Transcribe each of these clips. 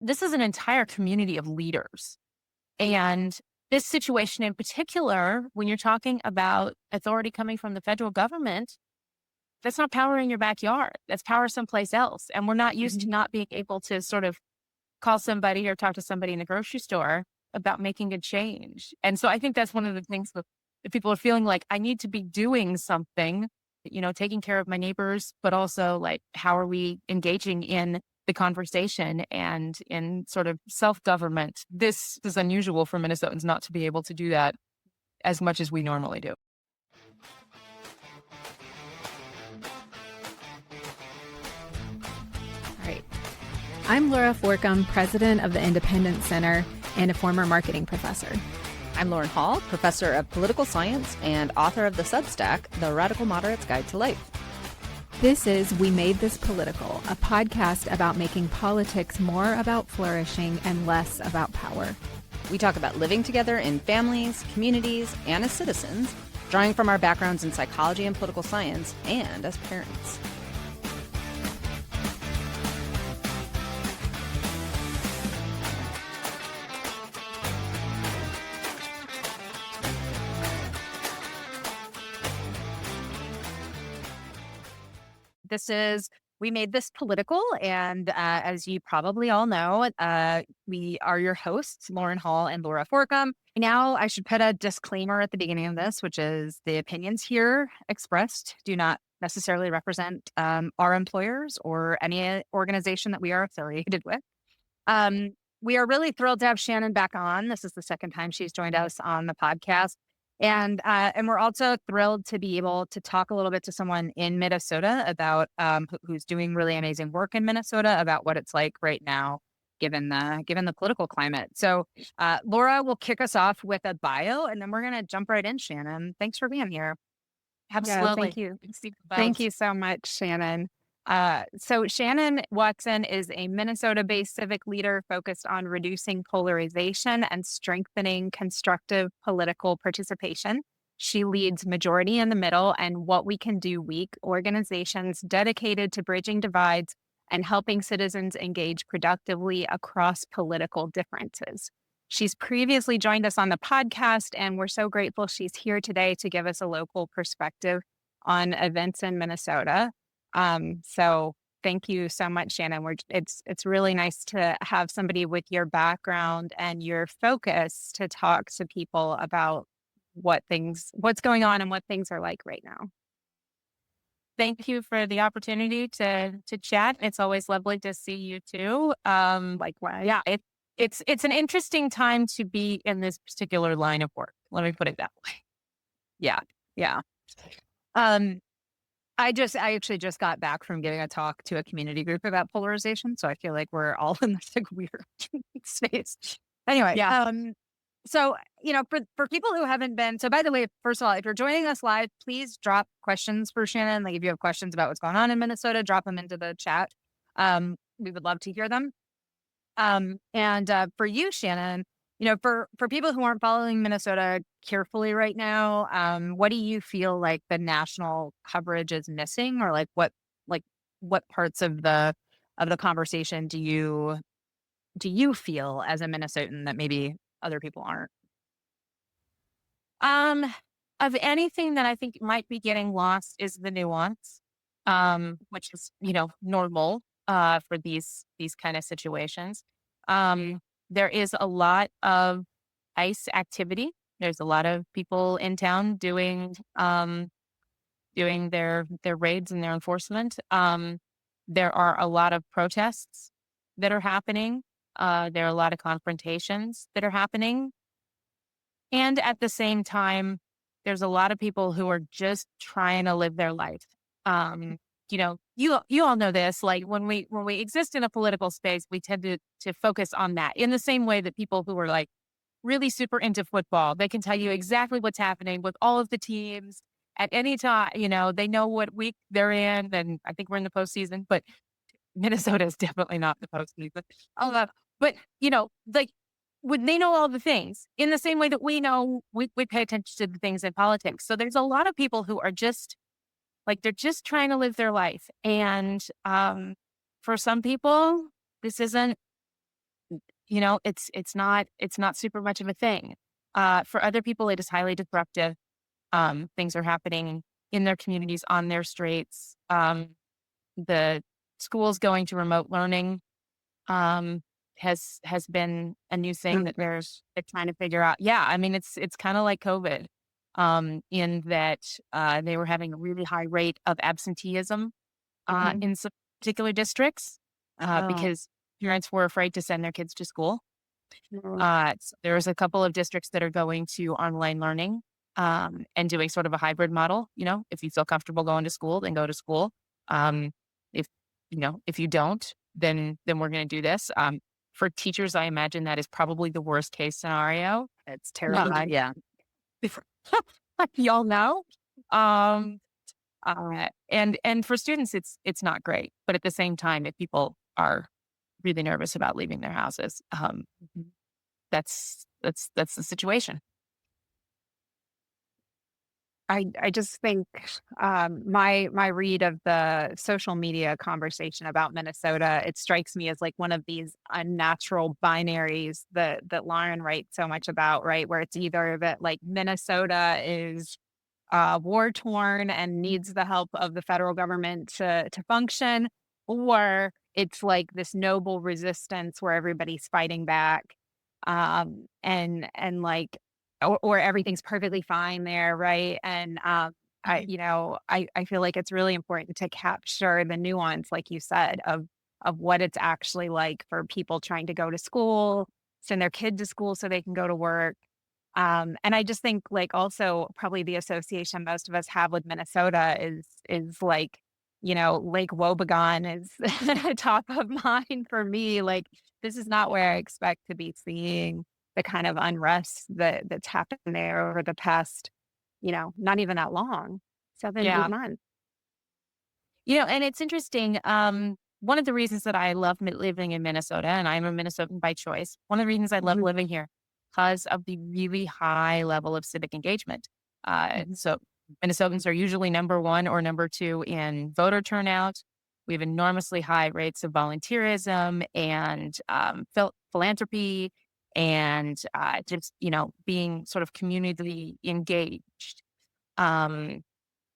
this is an entire community of leaders. And this situation in particular, when you're talking about authority coming from the federal government, that's not power in your backyard. That's power someplace else. And we're not used to not being able to sort of call somebody or talk to somebody in the grocery store about making a change. And so I think that's one of the things that people are feeling like I need to be doing something, taking care of my neighbors, but also like, how are we engaging in the conversation and in sort of self-government? This is unusual for Minnesotans not to be able to do that as much as we normally do. All right. I'm Laura Forcum, president of the Independence Center and a former marketing professor. I'm Lauren Hall, professor of political science and author of the Substack, The Radical Moderate's Guide to Life. This is We Made This Political, a podcast about making politics more about flourishing and less about power. We talk about living together in families, communities, and as citizens, drawing from our backgrounds in psychology and political science, and as parents. We made this political, and as you probably all know, we are your hosts, Lauren Hall and Laura Forcum. Now, I should put a disclaimer at the beginning of this, which is the opinions here expressed do not necessarily represent our employers or any organization that we are affiliated with. We are really thrilled to have Shannon back on. This is the second time she's joined us on the podcast. And we're also thrilled to be able to talk a little bit to someone in Minnesota about who's doing really amazing work in Minnesota about what it's like right now, given the political climate. So Laura will kick us off with a bio, and then we're going to jump right in. Shannon, thanks for being here. Absolutely. Yeah, thank you. Thank you so much, Shannon. So Shannon Watson is a Minnesota-based civic leader focused on reducing polarization and strengthening constructive political participation. She leads Majority in the Middle and What We Can Do Week, organizations dedicated to bridging divides and helping citizens engage productively across political differences. She's previously joined us on the podcast, and we're so grateful she's here today to give us a local perspective on events in Minnesota. So thank you so much, Shannon. It's really nice to have somebody with your background and your focus to talk to people about what's going on and what things are like right now. Thank you for the opportunity to chat. It's always lovely to see you too. Likewise. Yeah, it's an interesting time to be in this particular line of work. Let me put it that way. Yeah. I actually just got back from giving a talk to a community group about polarization, so I feel like we're all in this like weird space. Anyway, Yeah. So for people who haven't been, so by the way, first of all, if you're joining us live, please drop questions for Shannon. Like if you have questions about what's going on in Minnesota, drop them into the chat. We would love to hear them. And for you, Shannon, for people who aren't following Minnesota carefully right now, what do you feel like the national coverage is missing, or what parts of the conversation do you feel as a Minnesotan that maybe other people aren't? Of anything that I think might be getting lost is the nuance, which is, normal for these kind of situations. There is a lot of ICE activity. There's a lot of people in town doing their raids and their enforcement. There are a lot of protests that are happening. There are a lot of confrontations that are happening. And at the same time, there's a lot of people who are just trying to live their life. You all know this, like when we exist in a political space, we tend to focus on that in the same way that people who are like really super into football, they can tell you exactly what's happening with all of the teams at any time. They know what week they're in, and I think we're in the postseason, but Minnesota is definitely not the postseason. But when they know all the things in the same way that we know, we pay attention to the things in politics. So there's a lot of people who are just they're just trying to live their life. And for some people, this isn't it's not super much of a thing. For other people, it is highly disruptive. Things are happening in their communities, on their streets. The schools going to remote learning um, has been a new thing that they're trying to figure out. Yeah, I mean it's kind of like COVID, in that they were having a really high rate of absenteeism Mhm. in some particular districts Oh. because parents were afraid to send their kids to school. Mm. There's a couple of districts that are going to online learning and doing sort of a hybrid model. If you feel comfortable going to school, then go to school. Um, if you don't, then we're going to do this. For teachers, I imagine that is probably the worst case scenario. It's Uh, terrifying. Yeah. before- Y'all know. Um, and for students, it's not great. But at the same time, if people are really nervous about leaving their houses, that's the situation. I just think my read of the social media conversation about Minnesota, it strikes me as like one of these unnatural binaries that Lauren writes so much about, right? Where it's either that like Minnesota is war torn and needs the help of the federal government to function, or it's like this noble resistance where everybody's fighting back, and like, or everything's perfectly fine there, right? And I feel like it's really important to capture the nuance, like you said, of what it's actually like for people trying to go to school, send their kid to school so they can go to work. And I just think like also probably the association most of us have with Minnesota is like, Lake Wobegon is top of mind for me. Like this is not where I expect to be seeing the kind of unrest that's happened there over the past, not even that long, seven, Yeah. 8 months. And it's interesting. One of the reasons that I love living in Minnesota, and I'm a Minnesotan by choice, one of the reasons I love Mhm, living here, because of the really high level of civic engagement. mhm, So Minnesotans are usually number one or number two in voter turnout. We have enormously high rates of volunteerism and philanthropy, and just being sort of community engaged. Um,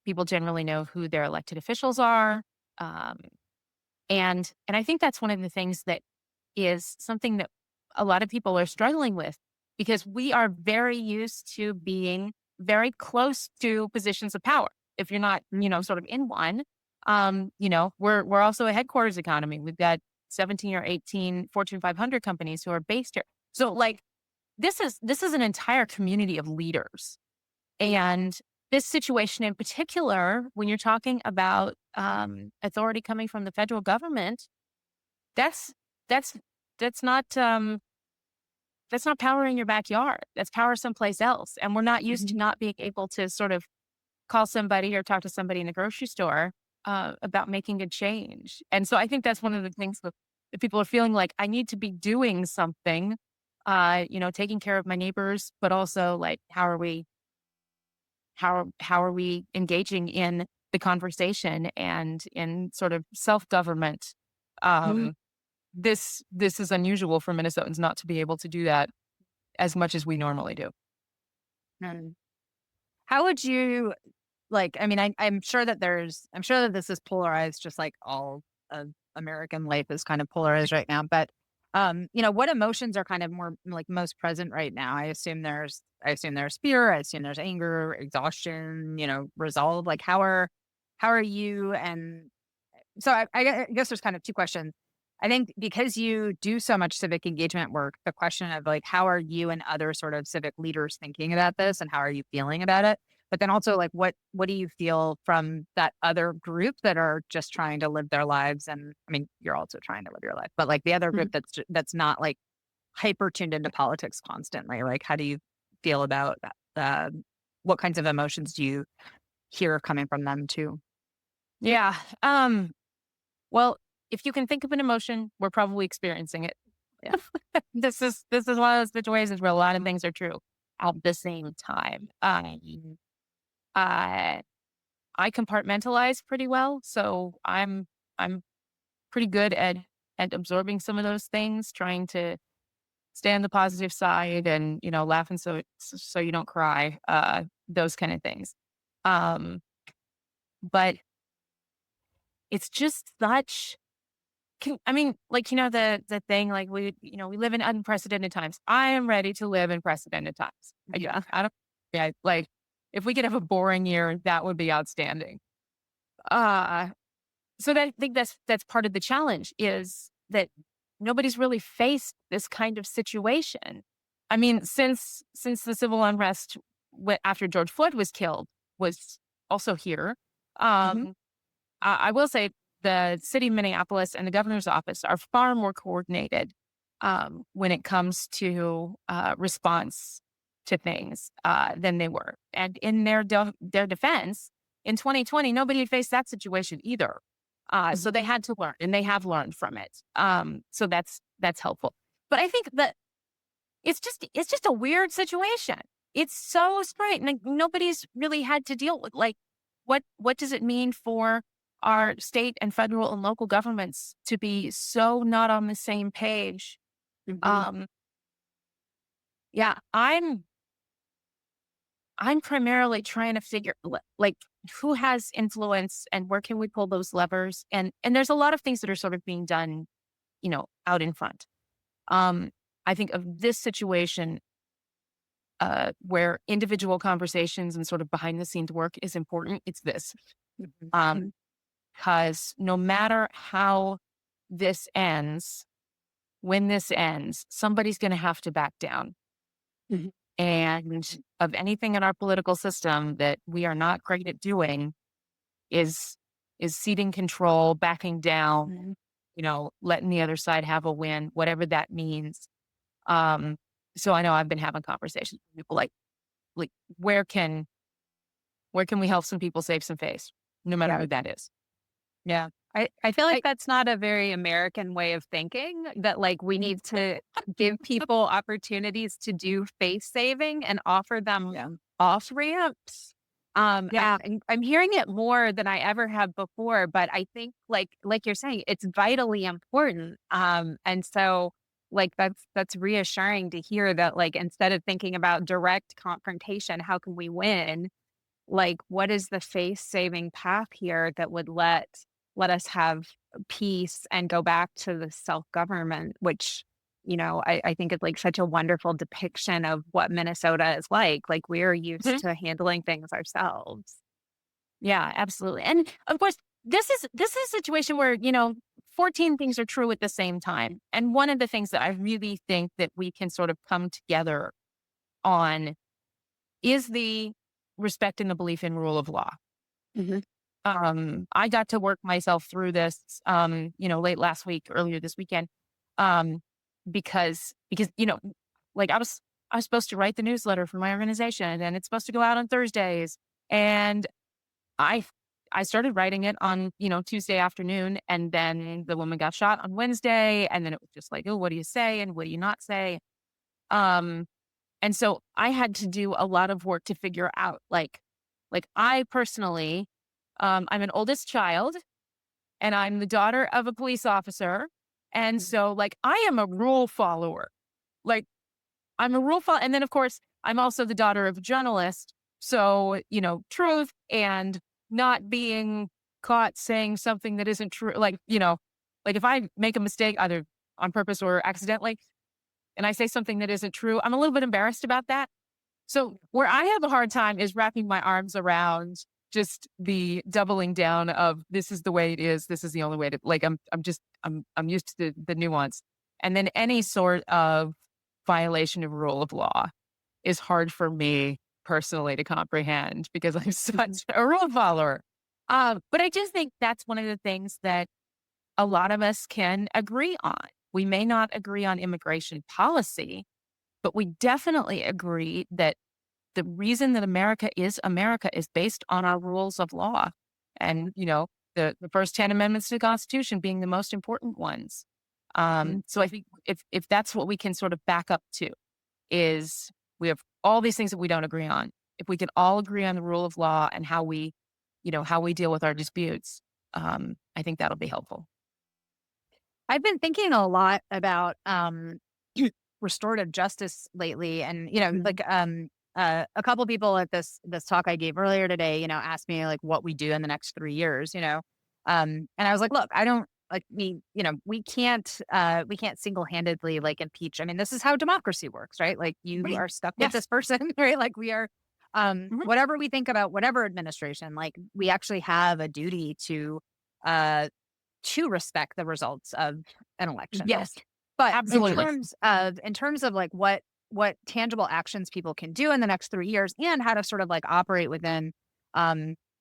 People generally know who their elected officials are. Um, and I think that's one of the things that is something that a lot of people are struggling with because we are very used to being very close to positions of power. If you're not, mhm, sort of in one, we're also a headquarters economy. We've got 17 or 18 Fortune 500 companies who are based here. So like this is an entire community of leaders. And this situation in particular, when you're talking about authority coming from the federal government, that's that's that's not that's not power in your backyard. That's power someplace else. And we're not used to mhm, not being able to sort of call somebody or talk to somebody in the grocery store about making a change. And so I think that's one of the things that people are feeling like I need to be doing something, taking care of my neighbors, but also like how are we engaging in the conversation and in sort of self-government. mhm, Um, this is unusual for Minnesotans not to be able to do that as much as we normally do. mhm, How would you like? I mean, I'm sure that this is polarized, just like all of American life is kind of polarized right now. But what emotions are kind of more like most present right now? I assume there's fear. I assume there's anger, exhaustion. Resolve. Like how are you and so I guess there's kind of two questions. I think because you do so much civic engagement work, the question of like, how are you and other sort of civic leaders thinking about this and how are you feeling about it? But then also like, what do you feel from that other group that are just trying to live their lives? And I mean, you're also trying to live your life, but like the other group mhm. that's not like hyper tuned into politics constantly. Like, how do you feel about that? What kinds of emotions do you hear coming from them too? Yeah. Well, if you can think of an emotion, we're probably experiencing it. Yeah. This is one of those situations where a lot of things are true at the same time. I I compartmentalize pretty well, so I'm pretty good at absorbing some of those things, trying to stay on the positive side and, laughing so you don't cry, those kind of things. Um, but it's just such the thing, like, we live in unprecedented times. I am ready to live in precedented times. I don't yeah, like, if we could have a boring year, that would be outstanding. Uh, so I think that's part of the challenge is that nobody's really faced this kind of situation. I mean, since the civil unrest after George Floyd was killed was also here. Hmm. Um, I will say the city of Minneapolis and the governor's office are far more coordinated when it comes to response to things than they were. And in their defense, in 2020, nobody had faced that situation either. So they had to learn, and they have learned from it. So that's helpful. But I think that it's just a weird situation. It's so strange. Like, nobody's really had to deal with, like, what does it mean for our state and federal and local governments to be so not on the same page? Hmm. Um, yeah, I'm primarily trying to figure like who has influence and where can we pull those levers? And there's a lot of things that are sort of being done, out in front. Um, I think of this situation where individual conversations and sort of behind the scenes work is important. It's this. Um, because no matter how this ends, when this ends, somebody's going to have to back down. Hmm. And of anything in our political system that we are not great at doing is ceding control, backing down, Hmm. letting the other side have a win, whatever that means. Um, so I know I've been having conversations with people like where can we help some people save some face, no matter Yeah. who that is. Yeah. I feel like I, that's not a very American way of thinking, that like we need to give people opportunities to do face saving and offer them yeah. off ramps. Yeah. And I'm hearing it more than I ever have before, but I think like you're saying, it's vitally important. And so like that's reassuring to hear that, like, instead of thinking about direct confrontation, how can we win? Like, what is the face saving path here that would let us have peace and go back to the self-government, which, I think is like such a wonderful depiction of what Minnesota is like. Like, we're used Mhm. to handling things ourselves. Yeah, absolutely. And of course, this is a situation where, 14 things are true at the same time. And one of the things that I really think that we can sort of come together on is the respect and the belief in rule of law. Hmm. I got to work myself through this, late last week, earlier this weekend, um, because like I was supposed to write the newsletter for my organization, and it's supposed to go out on Thursdays, and I I started writing it on Tuesday afternoon, and then the woman got shot on Wednesday, and then it was just like, oh, what do you say and what do you not say? Um, and so I had to do a lot of work to figure out, like I personally, I'm an oldest child and I'm the daughter of a police officer. And so, like, I am a rule follower. Like, I'm a rule follower. And then, of course, I'm also the daughter of a journalist. So, truth and not being caught saying something that isn't true. Like if I make a mistake, either on purpose or accidentally, and I say something that isn't true, I'm a little bit embarrassed about that. So where I have a hard time is wrapping my arms around just the doubling down of this is the way it is. This is the only way to, like, I'm used to the nuance. And then any sort of violation of rule of law is hard for me personally to comprehend because I'm such a rule follower. But I do think that's one of the things that a lot of us can agree on. We may not agree on immigration policy, but we definitely agree that the reason that America is based on our rules of law. And, the first 10 amendments to the Constitution being the most important ones. So I think if that's what we can sort of back up to is we have all these things that we don't agree on. If we can all agree on the rule of law and how we deal with our disputes, I think that'll be helpful. I've been thinking a lot about restorative justice lately, and like a couple people at this talk I gave earlier today, asked me like what we do in the next 3 years, and I was like, look, I don't like we can't single-handedly like impeach. I mean, this is how democracy works, right? Like you Right. are stuck with Yes. this person, right? Like we are, whatever we think about whatever administration, like we actually have a duty to respect the results of an election. Yes. But Absolutely. in terms of like what tangible actions people can do in the next 3 years and how to sort of like operate within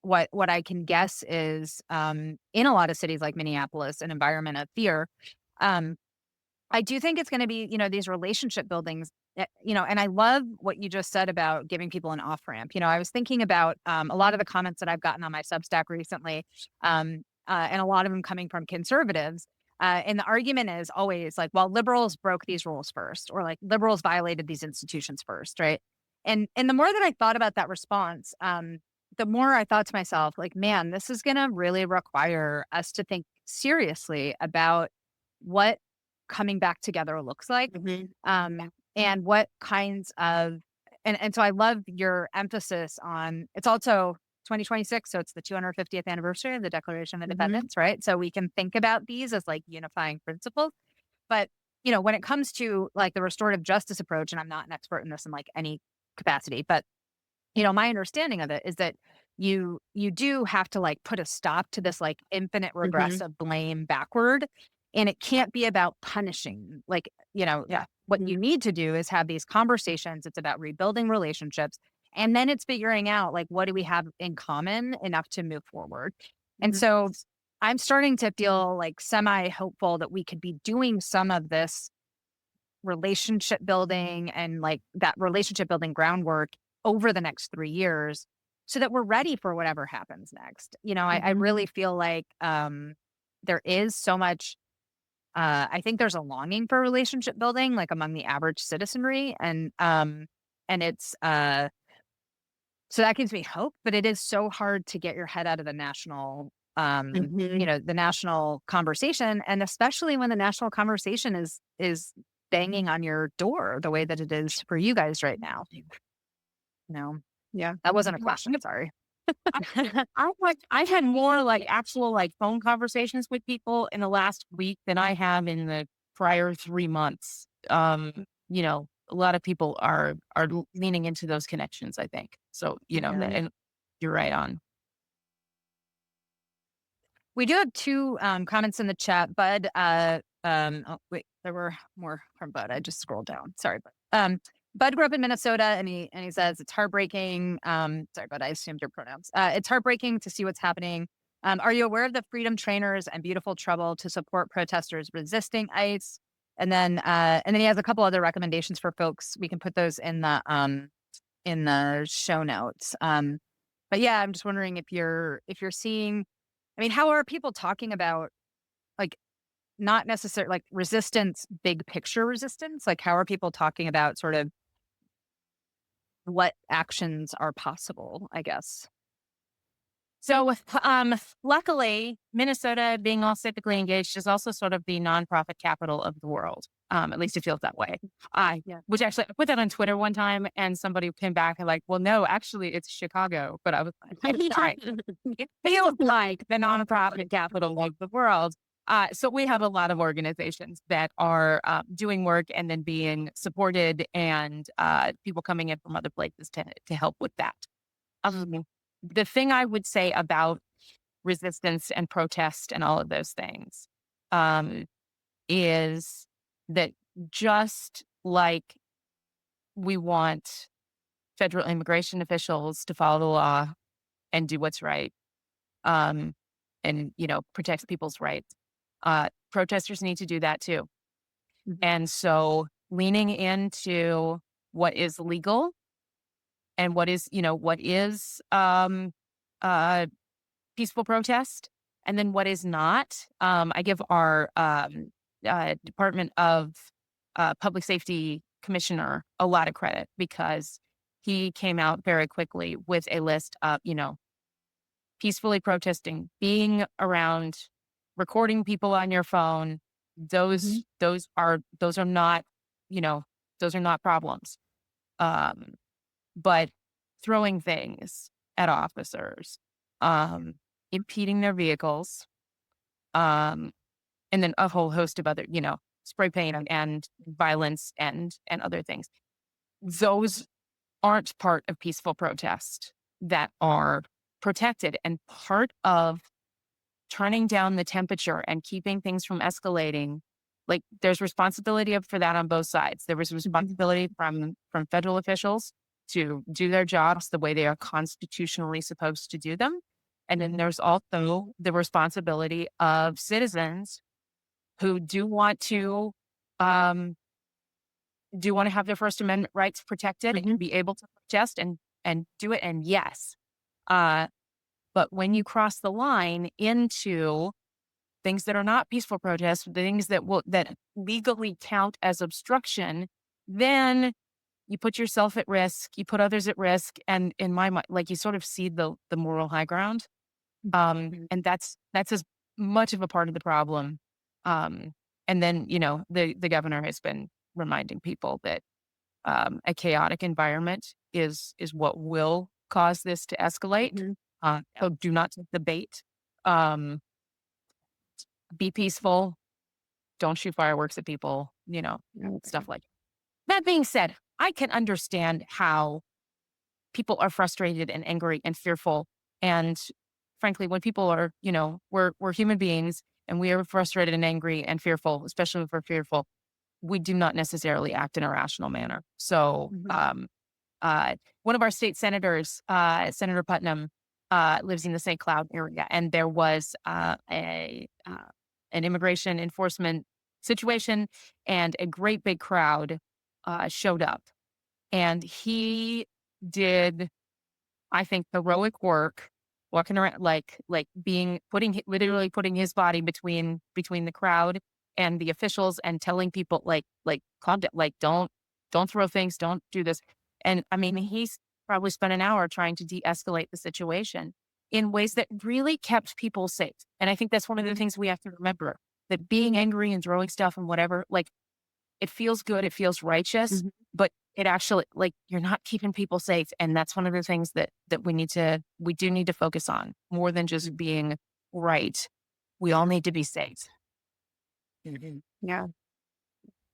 what I can guess is in a lot of cities like Minneapolis, an environment of fear. Um, I do think it's going to be, these relationship buildings, and I love what you just said about giving people an off ramp. I was thinking about a lot of the comments that I've gotten on my Substack recently, and a lot of them coming from conservatives. And the argument is always like, well, liberals broke these rules first, or like liberals violated these institutions first, right? And the more that I thought about that response, the more I thought to myself, like, man, this is going to really require us to think seriously about what coming back together looks like, and what kinds of and so I love your emphasis on it's also 2026, so it's the 250th anniversary of the Declaration of Independence, right? So we can think about these as like unifying principles. But when it comes to like the restorative justice approach, and I'm not an expert in this in like any capacity, but my understanding of it is that you do have to like put a stop to this like infinite regress of blame backward. And it can't be about punishing. Like, what you need to do is have these conversations. It's about rebuilding relationships. And then it's figuring out like what do we have in common enough to move forward. And so I'm starting to feel like semi hopeful that we could be doing some of this relationship building and like that relationship building groundwork over the next 3 years so that we're ready for whatever happens next. I really feel like there is so much, I think there's a longing for relationship building, like among the average citizenry. And it's, so that gives me hope, but it is so hard to get your head out of the national, the national conversation. And especially when the national conversation is banging on your door the way that it is for you guys right now. Yeah. That wasn't a question. Sorry. I had more like actual like phone conversations with people in the last week than I have in the prior 3 months. A lot of people are leaning into those connections, I think. So, and you're right on. We do have two comments in the chat. Bud, oh, wait, there were more from Bud. I just scrolled down. Sorry, Bud. Bud grew up in Minnesota, and he says it's heartbreaking. Sorry, Bud, I assumed your pronouns. It's heartbreaking to see what's happening. Are you aware of the Freedom Trainers and Beautiful Trouble to support protesters resisting ICE? And then he has a couple other recommendations for folks. We can put those in the show notes. But yeah, I'm just wondering if you're seeing. I mean, how are people talking about like not necessarily like resistance, big picture resistance? Like, how are people talking about sort of what actions are possible, I guess? So, luckily, Minnesota, being all civically engaged, is also sort of the nonprofit capital of the world. At least it feels that way. Which actually, I put that on Twitter one time, and somebody came back and like, well, no, actually, it's Chicago. But I was like, right. It feels like the nonprofit capital of the world. So we have a lot of organizations that are doing work and then being supported, and people coming in from other places to help with that. The thing I would say about resistance and protest and all of those things is that just like we want federal immigration officials to follow the law and do what's right, and protect people's rights, protesters need to do that too. And so leaning into what is legal and what is peaceful protest, and then what is not. I give our Department of Public Safety commissioner a lot of credit because he came out very quickly with a list of, peacefully protesting, being around, recording people on your phone. Those are not, Those are not problems. Um, but throwing things at officers, um, impeding their vehicles, um, and then a whole host of other, spray paint and violence and other things. Those aren't part of peaceful protest that are protected, and part of turning down the temperature and keeping things from escalating. Like, there's responsibility for that on both sides. There was responsibility from federal officials to do their jobs the way they are constitutionally supposed to do them. And then there's also the responsibility of citizens who um, do want to have their First Amendment rights protected and be able to protest and do it. And yes, but when you cross the line into things that are not peaceful protests, things that legally count as obstruction, then you put yourself at risk, you put others at risk, and in my mind, like, you sort of see the moral high ground, and that's as much of a part of the problem. Um, and then the governor has been reminding people that a chaotic environment is what will cause this to escalate. So do not take the bait. Um, be peaceful. Don't shoot fireworks at people, stuff like that. That being said, I can understand how people are frustrated and angry and fearful. And frankly, when people are, we're human beings and we are frustrated and angry and fearful, especially if we're fearful, we do not necessarily act in a rational manner. So, one of our state senators, Senator Putnam, lives in the St. Cloud area, and there was an immigration enforcement situation, and a great big crowd showed up, and he did, I think, heroic work, walking around literally putting his body between the crowd and the officials, and telling people calm down, don't throw things, don't do this. And I mean, he's probably spent an hour trying to de-escalate the situation in ways that really kept people safe. And I think that's one of the things we have to remember, that being angry and throwing stuff and whatever, it feels good, it feels righteous, but it actually, you're not keeping people safe. And that's one of the things that we do need to focus on more than just being right. We all need to be safe. Yeah.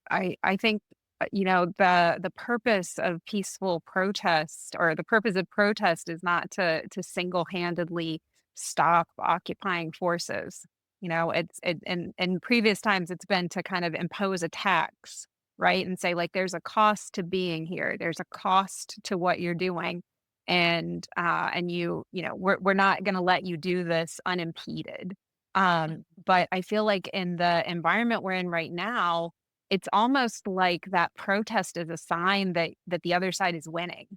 I think, the purpose of peaceful protest, or the purpose of protest, is not to single-handedly stop occupying forces. In previous times, it's been to kind of impose a tax, right? And say, like, there's a cost to being here. There's a cost to what you're doing. And we're not going to let you do this unimpeded. But I feel like in the environment we're in right now, it's almost like that protest is a sign that the other side is winning,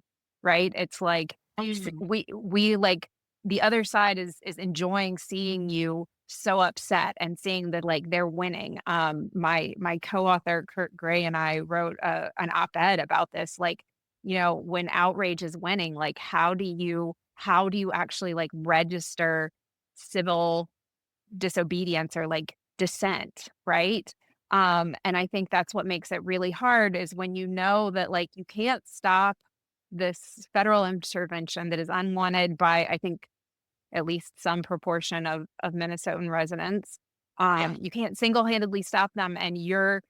right? It's like we like, the other side is enjoying seeing you so upset and seeing that, like, they're winning. My co-author Kurt Gray and I wrote an op-ed about this. Like, when outrage is winning, like, how do you actually, like, register civil disobedience or, like, dissent, right? And I think that's what makes it really hard, is when you know that, like, you can't stop this federal intervention that is unwanted by, I think, at least some proportion of Minnesotan residents. You can't single-handedly stop them, and your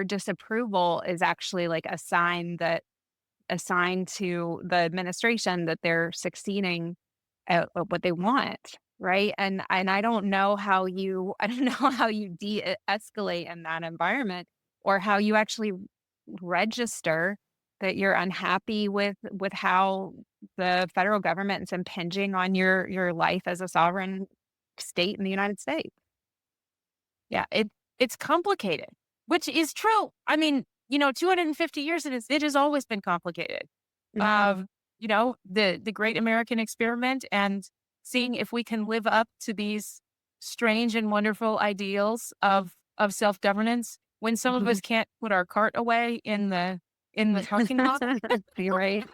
disapproval is actually like a sign to the administration that they're succeeding at what they want, right? And I don't know how you de-escalate in that environment, or how you actually register that you're unhappy with how the federal government is impinging on your life as a sovereign state in the United States. Yeah, it's complicated, which is true. I mean, 250 years, it has always been complicated. The great American experiment, and seeing if we can live up to these strange and wonderful ideals of self-governance when some of us can't put our cart away in the parking lot. You're right.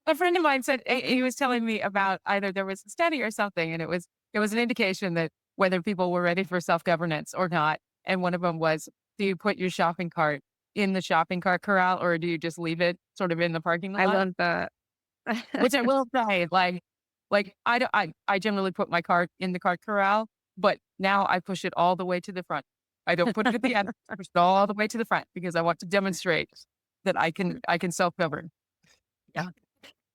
A friend of mine said, he was telling me about, either there was a study or something, and it was an indication that whether people were ready for self-governance or not. And one of them was, do you put your shopping cart in the shopping cart corral, or do you just leave it sort of in the parking I lot? love that. Which I will say, I generally put my cart in the cart corral, but now I push it all the way to the front. I don't put it at the end. I push it all the way to the front because I want to demonstrate that I can self-govern. Yeah.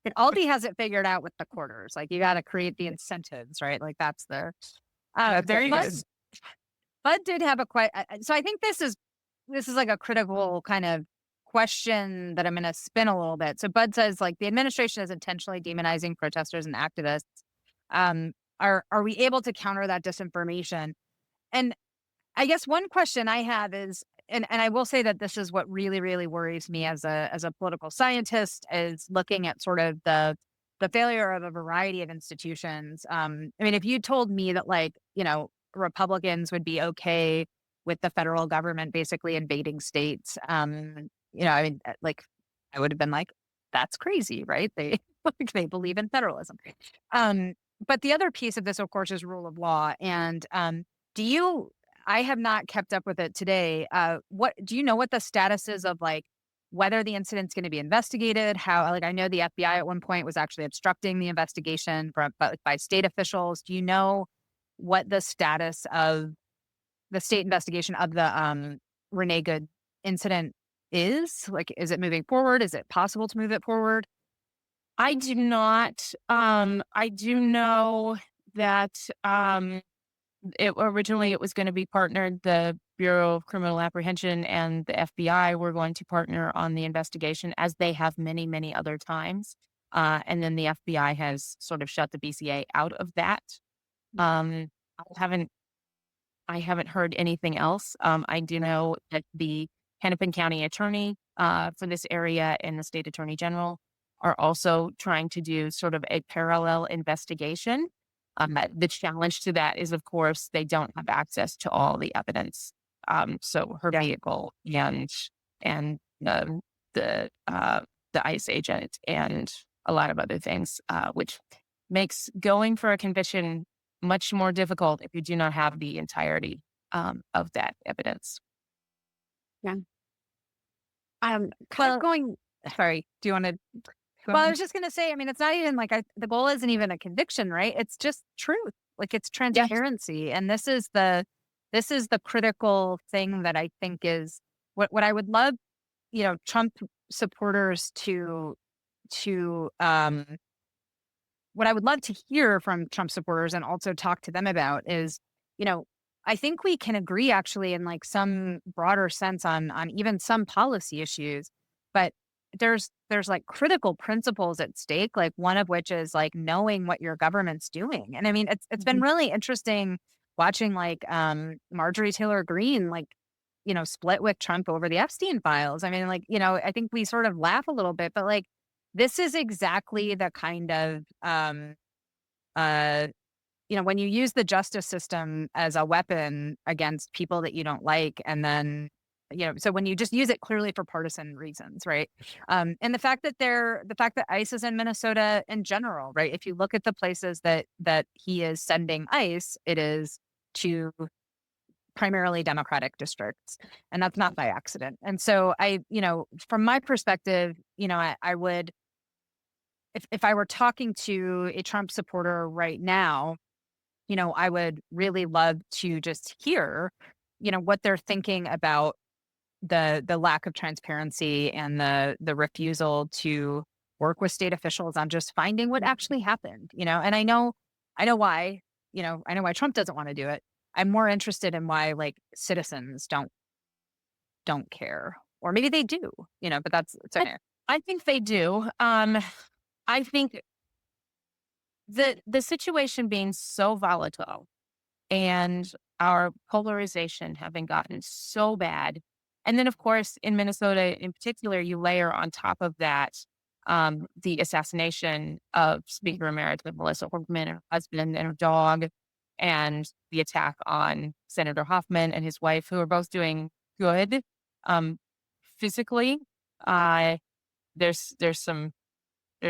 And Aldi has it figured out with the quarters. Like you got to create the incentives, right? Like that's the. That's Very Bud, good. Bud did have a quite. So I think this is like a critical kind of question that I'm going to spin a little bit. So Bud says like the administration is intentionally demonizing protesters and activists. Are we able to counter that disinformation? And I guess one question I have is, and I will say that this is what really, really worries me as a political scientist, is looking at sort of the failure of a variety of institutions. I mean, if you told me that like, Republicans would be okay with the federal government basically invading states, I mean, like I would have been like, that's crazy, right? They like, they believe in federalism. But the other piece of this, of course, is rule of law. And do you I have not kept up with it today. What do you know what the status is of like whether the incident's going to be investigated? How like I know the FBI at one point was actually obstructing the investigation by state officials. Do you know what the status of the state investigation of the Renee Good incident is? Like, is it moving forward? Is it possible to move it forward? I do not. I do know that it was going to be partnered. The Bureau of Criminal Apprehension and the FBI were going to partner on the investigation, as they have many, many other times. And then the FBI has sort of shut the BCA out of that. I haven't heard anything else. I do know that the Hennepin County Attorney for this area and the State Attorney General are also trying to do sort of a parallel investigation. The challenge to that is, of course, they don't have access to all the evidence. So her vehicle and the ICE agent and a lot of other things, which makes going for a conviction much more difficult if you do not have the entirety of that evidence. Yeah. Kind Well, of going. Sorry, do you want to? Well, I was just going to say, I mean, it's not even like the goal isn't even a conviction, right? It's just truth. Like it's transparency. And this is the critical thing that I think is what I would love, Trump supporters to what I would love to hear from Trump supporters and also talk to them about is, I think we can agree actually in like some broader sense on even some policy issues, but there's like critical principles at stake, like one of which is like knowing what your government's doing. And I mean, it's been really interesting watching like Marjorie Taylor Greene, like, split with Trump over the Epstein files. I mean, like, I think we sort of laugh a little bit, but like, this is exactly the kind of, when you use the justice system as a weapon against people that you don't like, and then, so when you just use it clearly for partisan reasons, right? And the fact that ICE is in Minnesota in general, right? If you look at the places that he is sending ICE, it is to primarily Democratic districts, and that's not by accident. And so from my perspective, I would, if I were talking to a Trump supporter right now, I would really love to just hear, what they're thinking about the lack of transparency and the refusal to work with state officials on just finding what actually happened, and I know why, I know why Trump doesn't want to do it. I'm more interested in why like citizens don't care, or maybe they do, but it's okay. I think they do. I think the situation being so volatile and our polarization having gotten so bad. And then, of course, in Minnesota in particular, you layer on top of that the assassination of Speaker Emeritus Melissa Hortman and her husband and her dog, and the attack on Senator Hoffman and his wife, who are both doing good physically. There's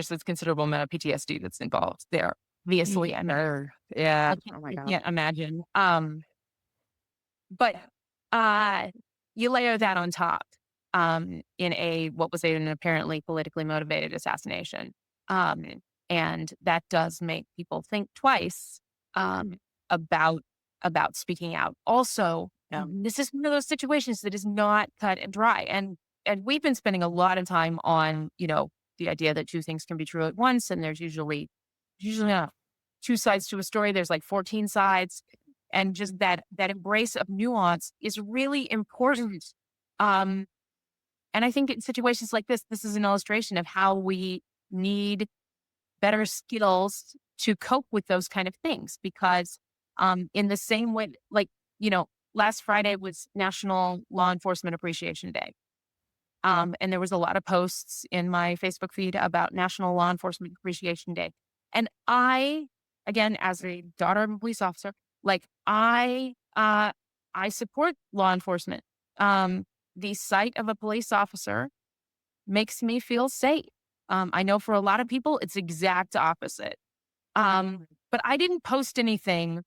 this considerable amount of PTSD that's involved there. Obviously, I mean, Yeah. I Oh my God. can't imagine. But you layer that on top, in what was an apparently politically motivated assassination. Um, and that does make people think twice about speaking out. Also, this is one of those situations that is not cut and dry. And we've been spending a lot of time on, the idea that two things can be true at once, and there's usually not two sides to a story. There's like 14 sides, and just that embrace of nuance is really important. Um, and I think in situations like this is an illustration of how we need better skills to cope with those kind of things. Because in the same way, like, last Friday was National Law Enforcement Appreciation Day. And there was a lot of posts in my Facebook feed about National Law Enforcement Appreciation Day. And I, again, as a daughter of a police officer, like I support law enforcement. The sight of a police officer makes me feel safe. I know for a lot of people, it's exact opposite. But I didn't post anything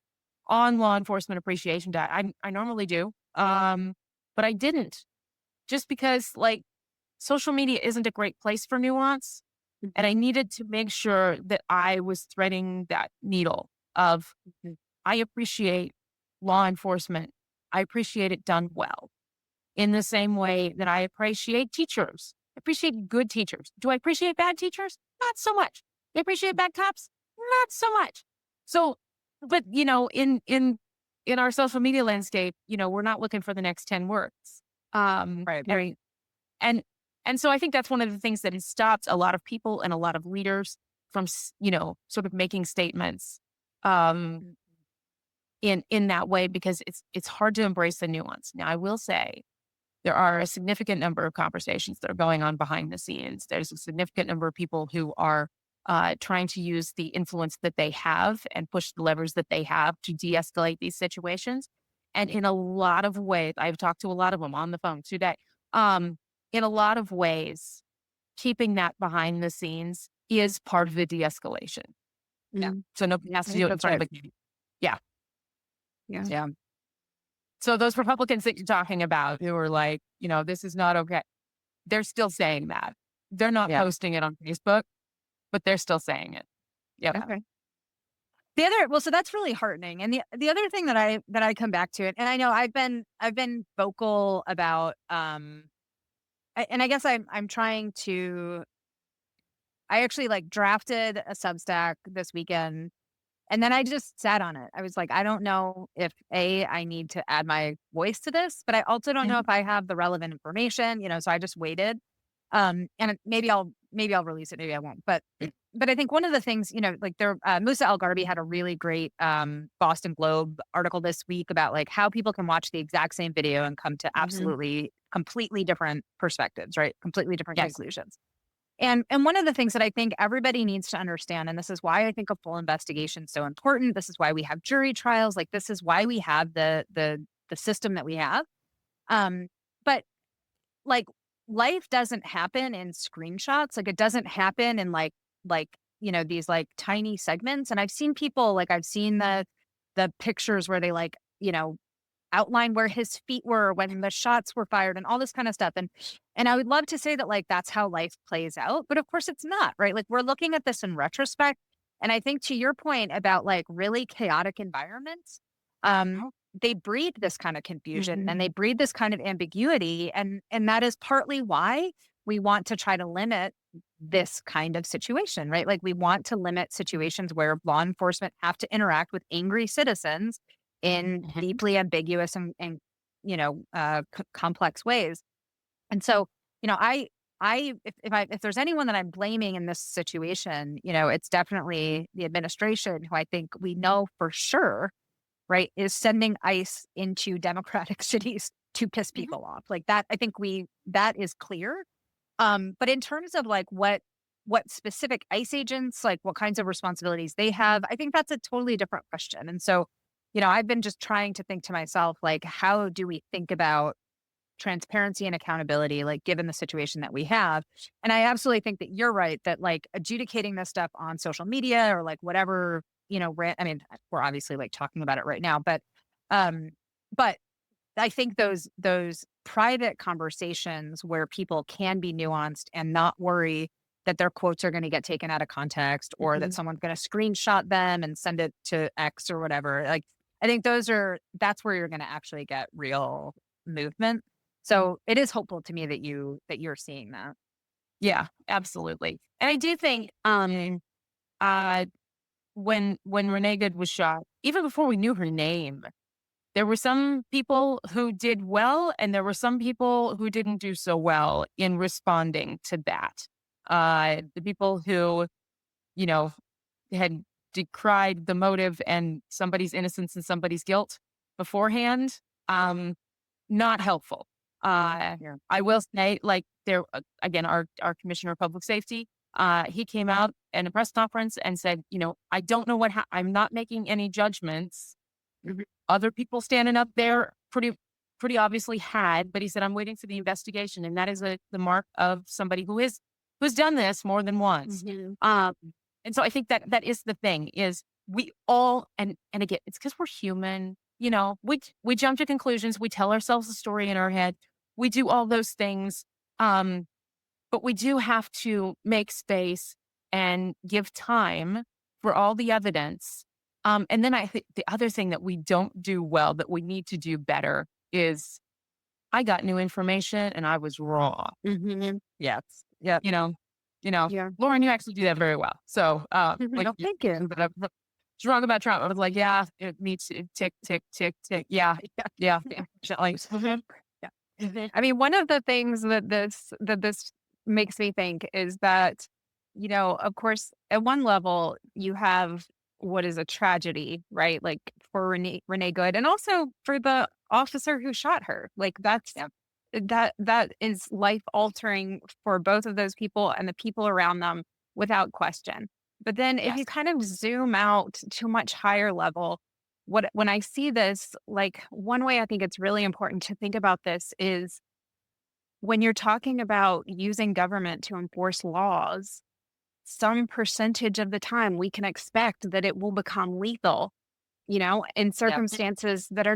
on Law Enforcement Appreciation Day. I normally do, but I didn't, just because like social media isn't a great place for nuance, and I needed to make sure that I was threading that needle of I appreciate law enforcement. I appreciate it done well. In the same way that I appreciate teachers. I appreciate good teachers. Do I appreciate bad teachers? Not so much. Do I appreciate bad cops? Not so much. So, but in our social media landscape, we're not looking for the next 10 words. Right. And and so I think that's one of the things that has stopped a lot of people and a lot of leaders from sort of making statements in that way, because it's hard to embrace the nuance. Now, I will say there are a significant number of conversations that are going on behind the scenes. There's a significant number of people who are trying to use the influence that they have and push the levers that they have to de-escalate these situations. And in a lot of ways, I've talked to a lot of them on the phone today. In a lot of ways, keeping that behind the scenes is part of the de-escalation. Yeah. So nobody has to do it in front of a camera. Yeah. Yeah. So those Republicans that you're talking about who are like, this is not okay, they're still saying that. They're not posting it on Facebook, but they're still saying it. Yeah. Okay. So that's really heartening. And the other thing that I come back to it, and I know I've been vocal about, and I guess I'm trying to, I actually like drafted a Substack this weekend. And then I just sat on it. I was like, I don't know if I need to add my voice to this, but I also don't know if I have the relevant information, so I just waited. And maybe I'll release it, maybe I won't. But I think one of the things, like Musa Al-Garbi had a really great Boston Globe article this week about like how people can watch the exact same video and come to absolutely completely different perspectives, right? Completely different conclusions. And one of the things that I think everybody needs to understand, and this is why I think a full investigation is so important. This is why we have jury trials. Like this is why we have the system that we have. But like life doesn't happen in screenshots. Like it doesn't happen in like these like tiny segments. And I've seen people I've seen the pictures where they outline where his feet were when the shots were fired and all this kind of stuff. And I would love to say that that's how life plays out, but of course it's not, right? Like we're looking at this in retrospect. And I think to your point about really chaotic environments, they breed this kind of confusion and they breed this kind of ambiguity. And that is partly why we want to try to limit this kind of situation, right? Like we want to limit situations where law enforcement have to interact with angry citizens in deeply ambiguous and complex ways. And so, if there's anyone that I'm blaming in this situation, it's definitely the administration, who I think we know for sure, right, is sending ICE into democratic cities to piss people off. Like that, I think that is clear. But in terms of what specific ICE agents, what kinds of responsibilities they have, I think that's a totally different question. And so, I've been just trying to think to myself, how do we think about transparency and accountability, given the situation that we have? And I absolutely think that you're right, that adjudicating this stuff on social media or whatever, I mean, we're obviously talking about it right now, but I think those private conversations where people can be nuanced and not worry that their quotes are going to get taken out of context or that someone's going to screenshot them and send it to X or whatever. Like, I think that's where you're going to actually get real movement. So it is hopeful to me that you're seeing that. Yeah, absolutely. And I do think uh when Renee Good was shot, even before we knew her name, there were some people who did well, and there were some people who didn't do so well in responding to that. The people who, you know, had decried the motive and somebody's innocence and somebody's guilt beforehand, not helpful. Yeah. I will say, like, there again, our commissioner of public safety, he came out in a press conference and said, I don't know I'm not making any judgments. Other people standing up there pretty obviously had, but he said, I'm waiting for the investigation, and that is the mark of somebody who's done this more than once. And so I think that is the thing is we all, and again, it's because we're human, we jump to conclusions. We tell ourselves a story in our head. We do all those things. But we do have to make space and give time for all the evidence. And then I think the other thing that we don't do well that we need to do better is I got new information and I was wrong. Yes. Yeah. Yeah. Lauren, you actually do that very well. So, like, Thank you. but I was wrong about Trump. I was like, yeah, it needs to tick, tick, tick, tick. Yeah. Yeah. Like, I mean, one of the things that this makes me think is that, of course, at one level, you have what is a tragedy, right? Like for Renee Good, and also for the officer who shot her. Like that is life altering for both of those people and the people around them without question. But then if you kind of zoom out to a much higher level, when I see this, like one way I think it's really important to think about this is when you're talking about using government to enforce laws, some percentage of the time we can expect that it will become lethal, in circumstances that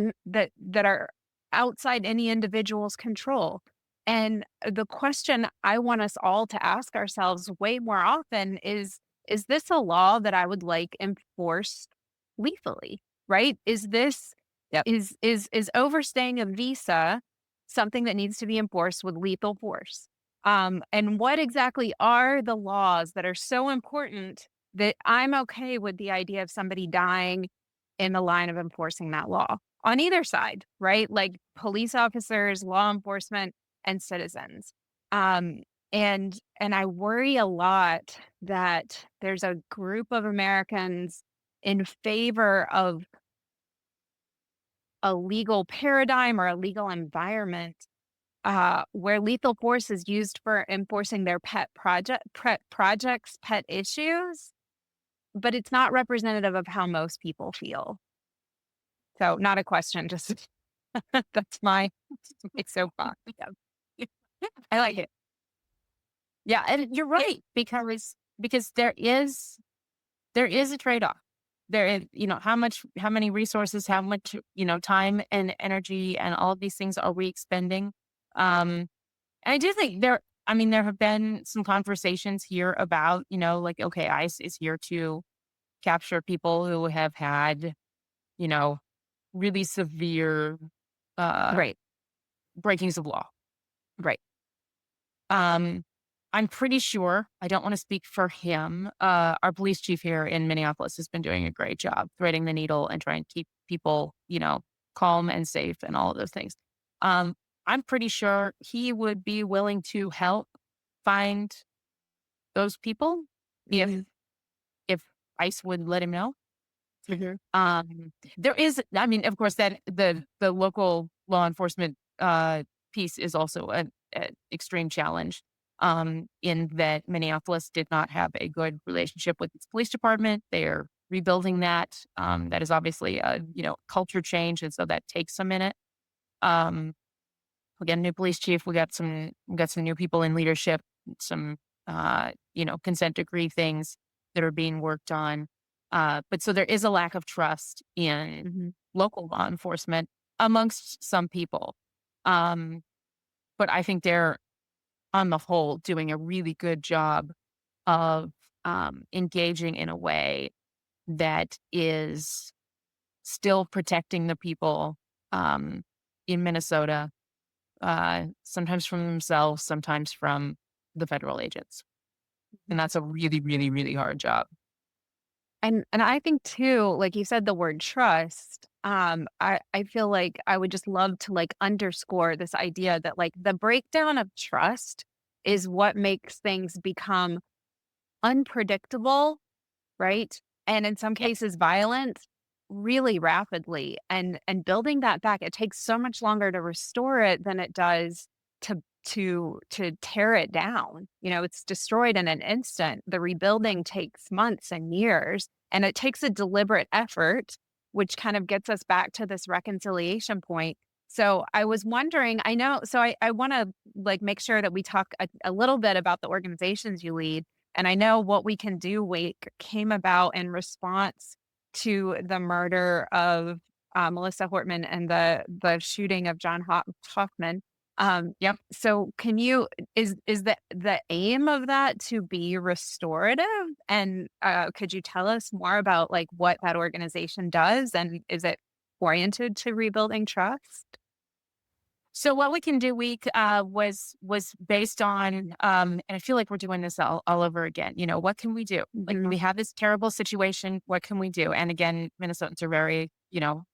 are outside any individual's control. And the question I want us all to ask ourselves way more often is this a law that I would like enforced lethally? Right? Is this is overstaying a visa something that needs to be enforced with lethal force? And what exactly are the laws that are so important that I'm okay with the idea of somebody dying in the line of enforcing that law on either side, right? Like police officers, law enforcement, and citizens. And I worry a lot that there's a group of Americans in favor of a legal paradigm or a legal environment where lethal force is used for enforcing their projects, pet issues, but it's not representative of how most people feel. So, not a question, just that's my soapbox. Yeah. I like it. Yeah, and you're right because there is a trade-off. There is, how many resources, how much, time and energy and all of these things are we expending? And I do think there have been some conversations here about, like, okay, ICE is here to capture people who have had, really severe Right. breakings of law. Right. I'm pretty sure, I don't want to speak for him. Our police chief here in Minneapolis has been doing a great job threading the needle and trying to keep people, calm and safe and all of those things. I'm pretty sure he would be willing to help find those people if ICE would let him know. There is, of course, that the local law enforcement piece is also an extreme challenge. In that Minneapolis did not have a good relationship with its police department. They're rebuilding that. That is obviously a culture change, and so that takes a minute. We got a new police chief. We got some new people in leadership. Some consent decree things that are being worked on. But so there is a lack of trust in local law enforcement amongst some people. but I think they're on the whole doing a really good job of engaging in a way that is still protecting the people um, in Minnesota, sometimes from themselves, sometimes from the federal agents. And that's a really, really, really hard job. And I think too, like you said, the word trust, I feel like I would just love to like underscore this idea that like the breakdown of trust is what makes things become unpredictable, right? And in some Yeah. cases violent really rapidly. And building that back, it takes so much longer to restore it than it does to tear it down. You know, it's destroyed in an instant. The rebuilding takes months and years, and it takes a deliberate effort, which kind of gets us back to this reconciliation point. So I was wondering, I know, so I want to like make sure that we talk a little bit about the organizations you lead. And I know What We Can Do Wake came about in response to the murder of Melissa Hortman and the shooting of John Hoffman. Yep. So can you is the aim of that to be restorative? And could you tell us more about like what that organization does, and is it oriented to rebuilding trust? So what we can do week was based on and I feel like we're doing this all over again. You know, what can we do? Like Mhm. we have this terrible situation, what can we do? And again, Minnesotans are very,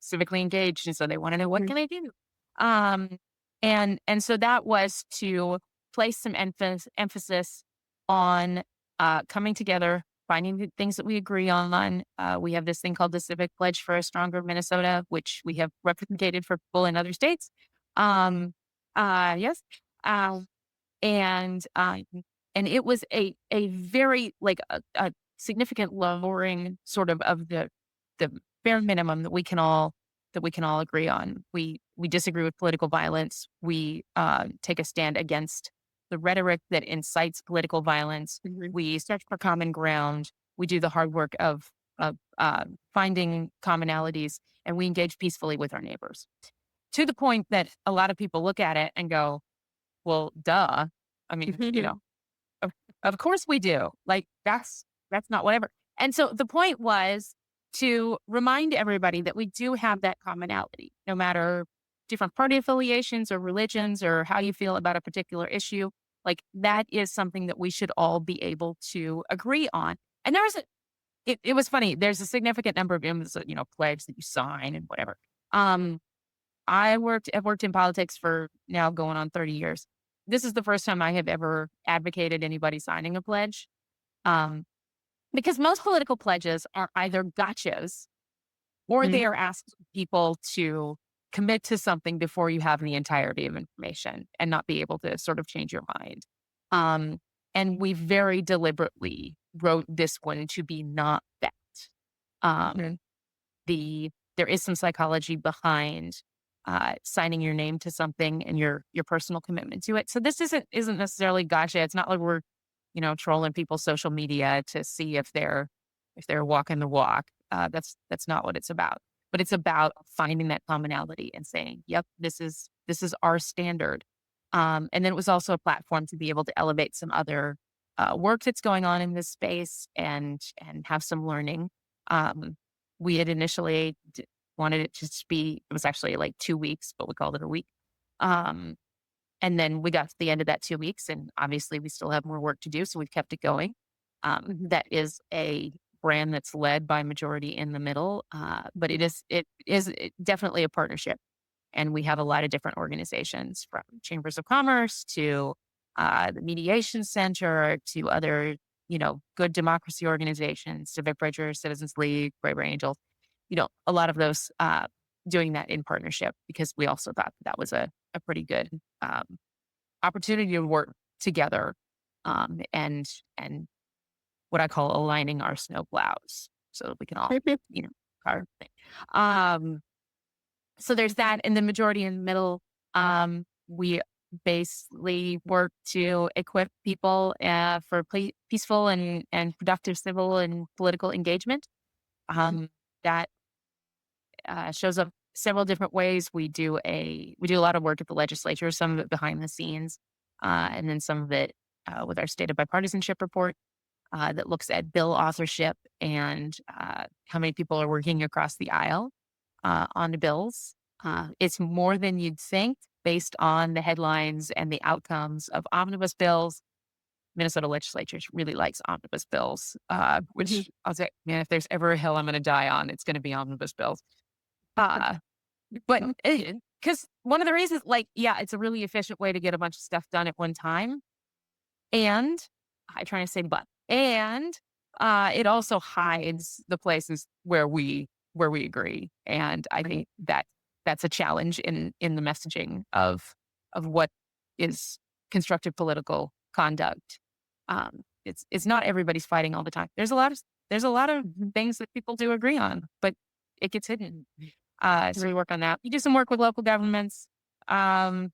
civically engaged. And so they want to know what Mhm. can I do? Um and so that was to place some emphasis on coming together, finding the things that we agree on. We have this thing called the Civic Pledge for a Stronger Minnesota, which we have replicated for people in other states. Um, yes. Um, and, um, and it was a very like a significant lowering sort of the bare minimum that we can all agree on. We disagree with political violence. We take a stand against the rhetoric that incites political violence. Mhm. We search for common ground. We do the hard work of finding commonalities, and we engage peacefully with our neighbors to the point that a lot of people look at it and go, well, duh. I mean, of, of course we do. Like that's not whatever. And so the point was to remind everybody that we do have that commonality, no matter different party affiliations or religions or how you feel about a particular issue. Like that is something that we should all be able to agree on. And it was funny. There's a significant number of pledge that you sign and whatever. Um, I've worked in politics for now going on 30 years. This is the first time I have ever advocated anybody signing a pledge. Um, because most political pledges are either gotchas or Mhm. they are asking people to commit to something before you have the entirety of information and not be able to sort of change your mind. Um, and we very deliberately wrote this one to be not that. Um, there is some psychology behind signing your name to something and your personal commitment to it. So this isn't necessarily gotcha. It's not like we're trolling people's social media to see if they're walking the walk. That's not what it's about. But it's about finding that commonality and saying, "Yep, this is our standard." And then it was also a platform to be able to elevate some other work that's going on in this space and have some learning. Um, we had initially wanted it to just be, it was actually like 2 weeks, but we called it a week. Um, and then we got to the end of that 2 weeks, and obviously we still have more work to do. So we've kept it going. That is a brand that's led by majority in the middle. But it is definitely a partnership. And we have a lot of different organizations from chambers of commerce to the mediation center to other, good democracy organizations, Civic Bridgers, Citizens League, Braver Angels, a lot of those doing that in partnership because we also thought that was a pretty good um, opportunity to work together and what I call aligning our snow plows so that we can all, car thing. Um, so there's that, and the majority in the middle, we basically work to equip people for peaceful and productive civil and political engagement. That shows up several different ways. We do a lot of work at the legislature, some of it behind the scenes, and then some of it with our state of bipartisanship report that looks at bill authorship and how many people are working across the aisle on the bills. It's more than you'd think based on the headlines and the outcomes of omnibus bills. Minnesota legislature really likes omnibus bills, which I'll say, man, if there's ever a hill I'm going to die on, it's going to be omnibus bills. Uh, but because one of the reasons, like, yeah, it's a really efficient way to get a bunch of stuff done at one time. And I try to say, and it also hides the places where we agree. And I think that that's a challenge in the messaging of what is constructive political conduct. It's not everybody's fighting all the time. There's a lot of things that people do agree on, but it gets hidden. So we work on that. We do some work with local governments. What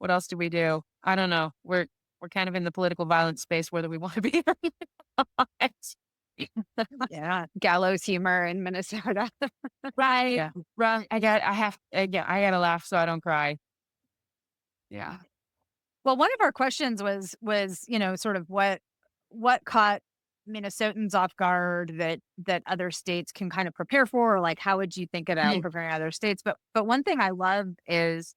else do we do? I don't know. We're kind of in the political violence space, whether we want to be or not. Yeah. Gallows humor in Minnesota. Right. Yeah. Right. I gotta laugh so I don't cry. Yeah. Well, one of our questions was, sort of what caught Minnesotans off guard that other states can kind of prepare for, or like how would you think about preparing other states? But one thing I love is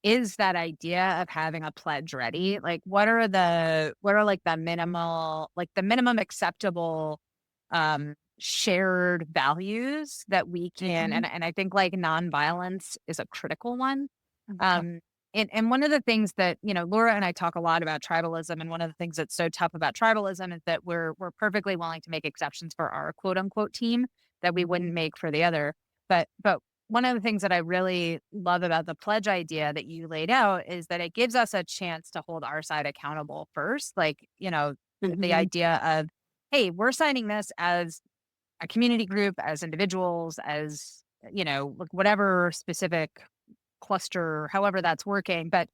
that idea of having a pledge ready. Like what are like the minimum acceptable shared values that we can, and I think like nonviolence is a critical one. And one of the things that, Laura and I talk a lot about tribalism, and one of the things that's so tough about tribalism is that we're perfectly willing to make exceptions for our quote unquote team that we wouldn't make for the other. But one of the things that I really love about the pledge idea that you laid out is that it gives us a chance to hold our side accountable first. Like, the idea of, hey, we're signing this as a community group, as individuals, as, like whatever specific cluster, however that's working. But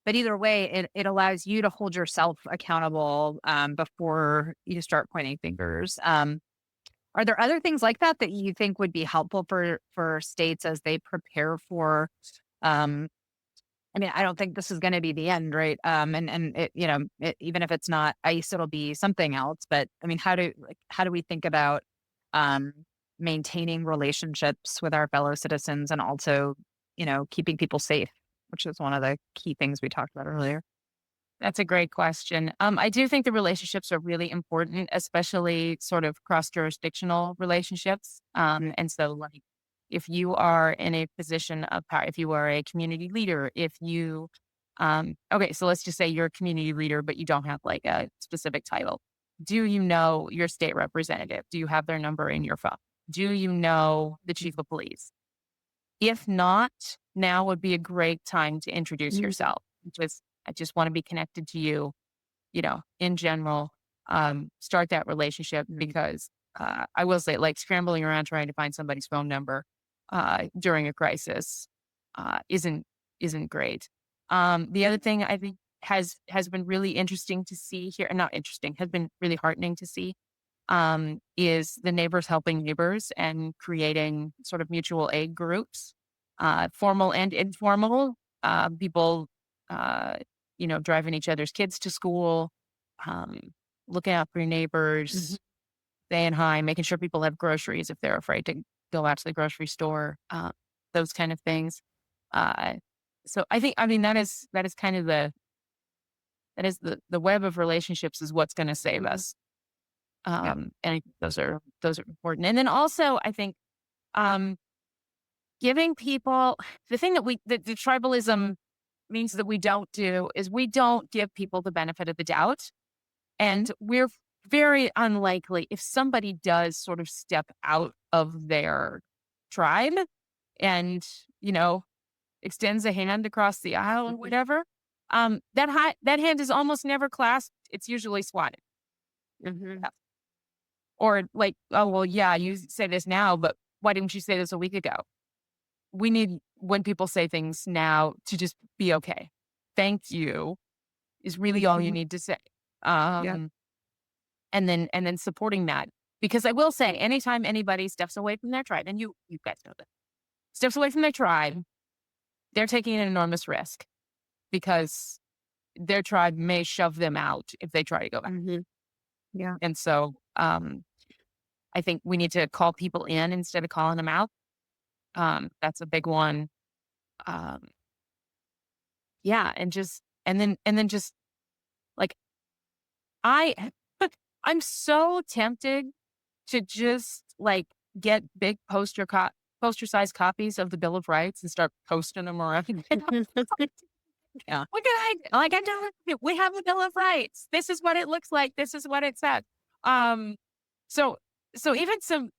either way, it allows you to hold yourself accountable before you start pointing fingers. Are there other things like that you think would be helpful for states as they prepare for? I mean, I don't think this is going to be the end, right? And it, even if it's not ICE, it'll be something else. But I mean, how do we think about um, maintaining relationships with our fellow citizens and also, keeping people safe, which is one of the key things we talked about earlier. That's a great question. I do think the relationships are really important, especially sort of cross-jurisdictional relationships. And so, like, if you are in a position of power, if you are a community leader, if you, okay, so let's just say you're a community leader, but you don't have like a specific title. Do you know your state representative? Do you have their number in your phone? Do you know the chief of police? If not, now would be a great time to introduce yourself. I just want to be connected to you, in general. Start that relationship because I will say, like, scrambling around trying to find somebody's phone number during a crisis isn't great. The other thing I think has been really interesting to see here, not interesting, has been really heartening to see, is the neighbors helping neighbors and creating sort of mutual aid groups, formal and informal. People, driving each other's kids to school, um, looking out for your neighbors, saying hi, making sure people have groceries if they're afraid to go out to the grocery store, those kind of things. Uh, so I mean, that is kind of the web of relationships is what's going to save us. And I think those are important. And then also I think, giving people the thing that the tribalism means that we don't do is we don't give people the benefit of the doubt. And we're very unlikely if somebody does sort of step out of their tribe and, extends a hand across the aisle or whatever, that hand is almost never clasped. It's usually swatted. Yeah. Or like, oh, well, yeah, you say this now, but why didn't you say this a week ago? We need, when people say things now, to just be okay. Thank you is really all you need to say. And then supporting that. Because I will say, anytime anybody steps away from their tribe, and you guys know this, steps away from their tribe, they're taking an enormous risk because their tribe may shove them out if they try to go back. Mm-hmm. Yeah. And so I think we need to call people in instead of calling them out. That's a big one. Um, yeah, and then just like I I'm so tempted to just like get big poster size copies of the Bill of Rights and start posting them around. Yeah. What can I don't we have the Bill of Rights. This is what it looks like. This is what it says. Um so so even some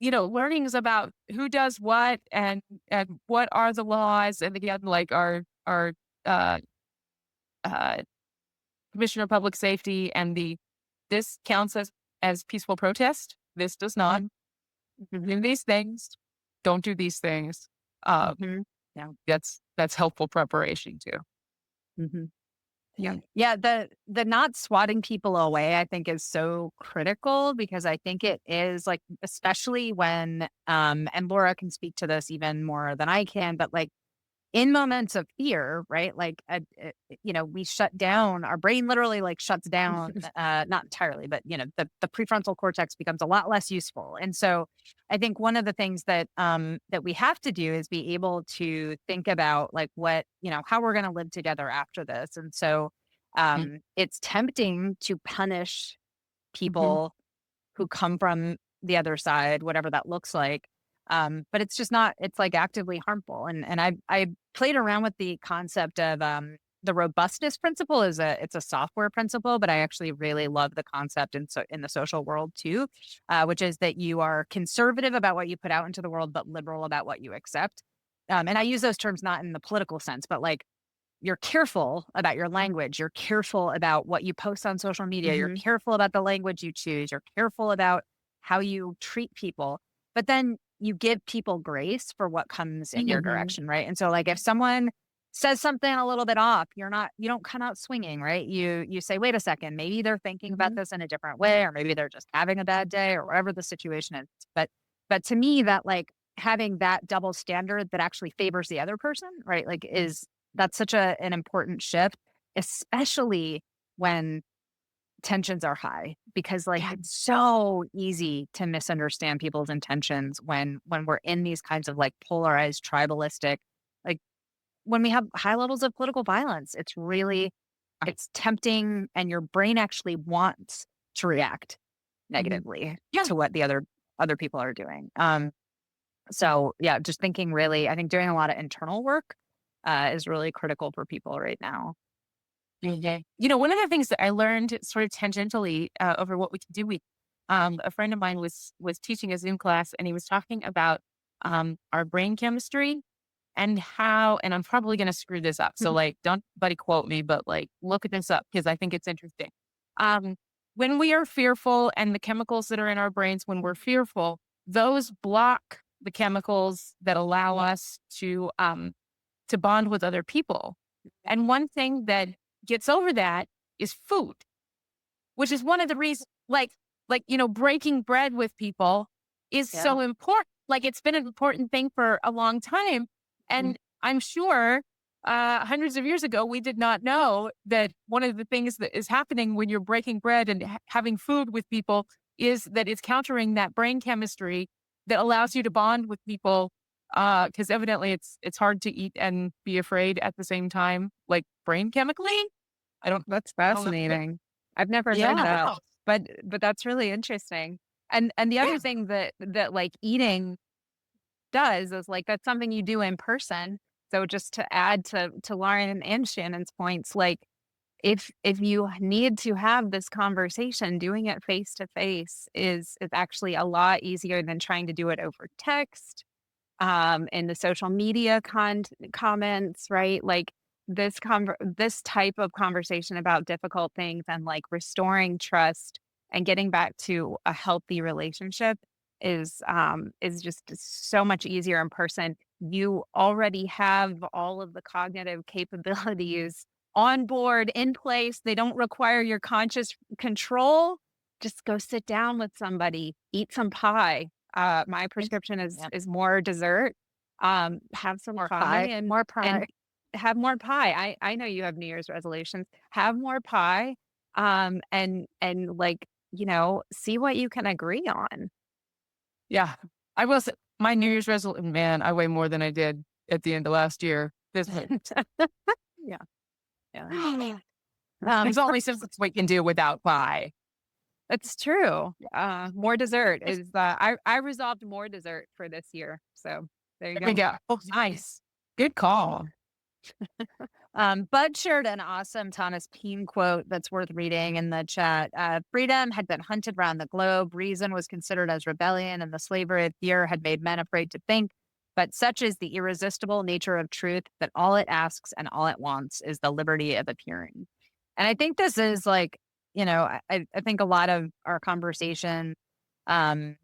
learnings about who does what and what are the laws, and again like our uh uh Commissioner of Public Safety and this counts as peaceful protest. This does not. Do these things. Don't do these things. Mm-hmm. Yeah, that's helpful preparation too. Mm-hmm. Yeah. Yeah. The not swatting people away, I think, is so critical, because I think it is like, especially when, and Laura can speak to this even more than I can, but like in moments of fear, right? Like, we shut down, our brain literally like shuts down, not entirely, but the prefrontal cortex becomes a lot less useful. And so I think one of the things that we have to do is be able to think about like how we're going to live together after this. And so it's tempting to punish Mhm. people who come from the other side, whatever that looks like. But it's just not, it's like actively harmful. And I played around with the concept of the robustness principle. It's a software principle, but I actually really love the concept in the social world too, which is that you are conservative about what you put out into the world, but liberal about what you accept. And I use those terms not in the political sense, but like, you're careful about your language. You're careful about what you post on social media. You're careful about the language you choose. You're careful about how you treat people. But then you give people grace for what comes in your direction, right? And so like if someone says something a little bit off, you don't come out swinging, right? You say, wait a second, maybe they're thinking about this in a different way, or maybe they're just having a bad day, or whatever the situation is. But to me, that like having that double standard that actually favors the other person, right? Like that's such an important shift, especially when tensions are high, because like it's so easy to misunderstand people's intentions when we're in these kinds of like polarized, tribalistic, like when we have high levels of political violence, it's tempting, and your brain actually wants to react negatively to what the other people are doing. So yeah, just thinking really, I think doing a lot of internal work is really critical for people right now. Okay. One of the things that I learned sort of tangentially over what we can do, a friend of mine was teaching a Zoom class, and he was talking about our brain chemistry and and I'm probably going to screw this up. So like, don't buddy quote me, but like, look at this up because I think it's interesting. Um, when we are fearful, and the chemicals that are in our brains when we're fearful, those block the chemicals that allow us to bond with other people. And one thing that gets over that is food, which is one of the reasons, breaking bread with people is so important. Like, it's been an important thing for a long time. And I'm sure hundreds of years ago, we did not know that one of the things that is happening when you're breaking bread and having food with people is that it's countering that brain chemistry that allows you to bond with people. Because evidently it's hard to eat and be afraid at the same time, like brain chemically. That's I don't know. fascinating. I've never heard that, but that's really interesting. And the other thing that like eating does is like that's something you do in person. So just to add to Lauren and Shannon's points, like if you need to have this conversation, doing it face to face is actually a lot easier than trying to do it over text, in the social media comments, right? Like this type of conversation about difficult things and like restoring trust and getting back to a healthy relationship is just so much easier in person. You already have all of the cognitive capabilities on board, in place. They don't require your conscious control. Just go sit down with somebody, eat some pie. My prescription is more dessert. Have some More pie pie. and More pie. and have more pie. I know you have New Year's resolutions. Have more pie. And like, see what you can agree on. Yeah. I will say my New Year's resolution, man, I weigh more than I did at the end of last year. Yeah. Yeah. There's only so much we can do without pie. It's true. More dessert is I resolved more dessert for this year. So there you There we go. go. Oh, nice. Good call. Bud shared an awesome Thomas Paine quote that's worth reading in the chat. Freedom had been hunted round the globe. Reason was considered as rebellion, and the slavery of fear had made men afraid to think. But such is the irresistible nature of truth that all it asks and all it wants is the liberty of appearing. And I think this is like, I think a lot of our conversation, um,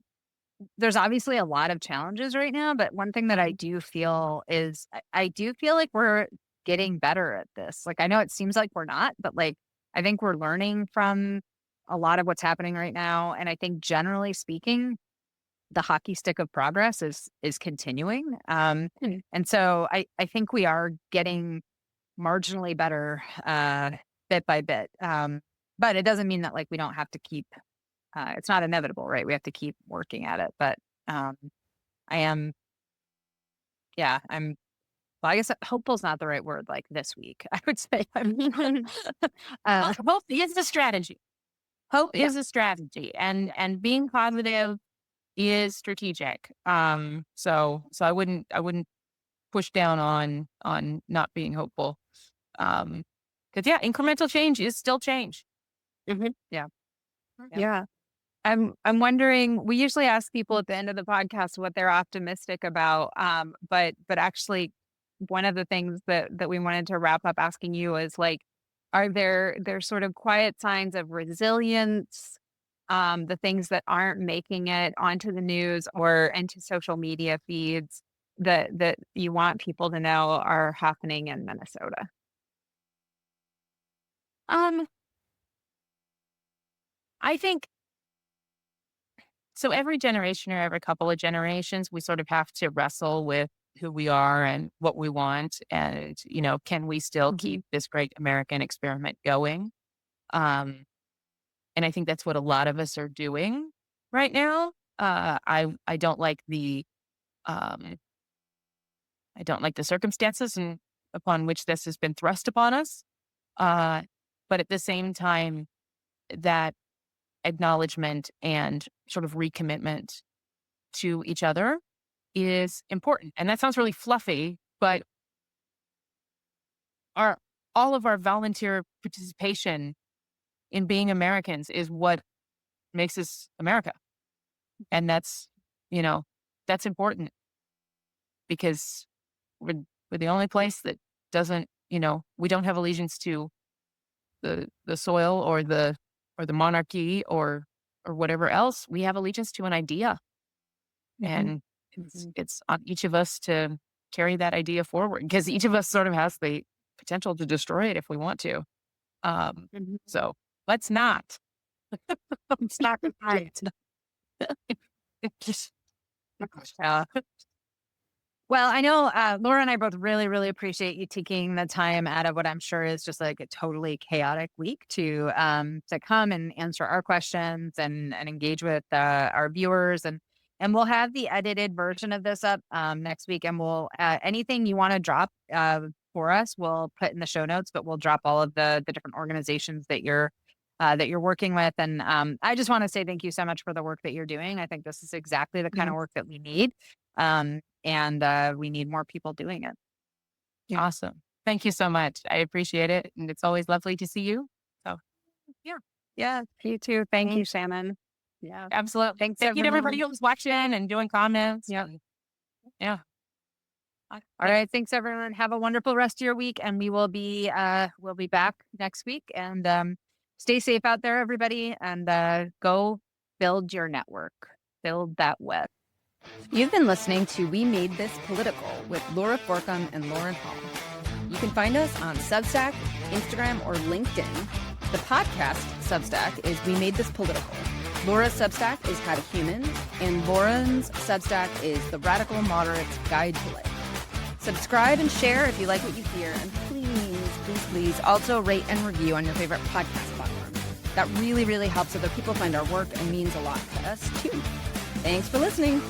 there's obviously a lot of challenges right now, but one thing that I do feel is I do feel like we're getting better at this. Like, I know it seems like we're not, but like, I think we're learning from a lot of what's happening right now. And I think generally speaking, the hockey stick of progress is continuing. And so I think we are getting marginally better bit by bit. But it doesn't mean that like we don't have to keep it's not inevitable, right? We have to keep working at it. But I am, yeah, well, I guess hopeful is not the right word like this week. I would say Hope is a strategy. Hope is a strategy, and being positive is strategic. So I wouldn't push down on not being hopeful. Because yeah, incremental change is still change. Mhm. Yeah. Yeah. I'm wondering, we usually ask people at the end of the podcast what they're optimistic about. But actually one of the things that we wanted to wrap up asking you is like, are there sort of quiet signs of resilience, the things that aren't making it onto the news or into social media feeds that you want people to know are happening in Minnesota? Um, I think so. Every generation or every couple of generations, we sort of have to wrestle with who we are and what we want, and can we still keep this great American experiment going? Um, and I think that's what a lot of us are doing right now. I don't like the um, I don't like the circumstances and upon which this has been thrust upon us. Uh, but at the same time, that acknowledgement and sort of recommitment to each other is important. And that sounds really fluffy, but our all of our volunteer participation in being Americans is what makes us America. And you know, that's important because we're the only place that doesn't, we don't have allegiance to the soil or the monarchy or whatever else. We have allegiance to an idea. And it's on each of us to carry that idea forward because each of us sort of has the potential to destroy it if we want to. So let's not. Let's not. Just, Yeah. Well, I know Laura and I both really, really appreciate you taking the time out of what I'm sure is just like a totally chaotic week to come and answer our questions and engage with our viewers and we'll have the edited version of this up next week and we'll anything you want to drop for us we'll put in the show notes, but we'll drop all of the different organizations that you're working with. And I just want to say thank you so much for the work that you're doing. I think this is exactly the kind of work that we need. And we need more people doing it. awesome. Thank you so much. I appreciate it. And it's always lovely to see you. So, yeah. Yeah, you too. Thank you, Shannon. Yeah, Absolutely. thanks Thank you to everyone. everybody who's watching and doing comments. Yep. Yeah. All right. Thanks everyone. Have a wonderful rest of your week. And we'll be back next week. And stay safe out there, everybody. And go build your network. Build that web. You've been listening to We Made This Political with Laura Forcum and Lauren Hall. You can find us on Substack, Instagram, or LinkedIn. The podcast Substack is We Made This Political. Laura's Substack is How to Human, and Lauren's Substack is The Radical Moderate's Guide to Life. Subscribe and share if you like what you hear, and please also rate and review on your favorite podcast platform. That really, really helps other people find our work and means a lot to us too. Thanks for listening.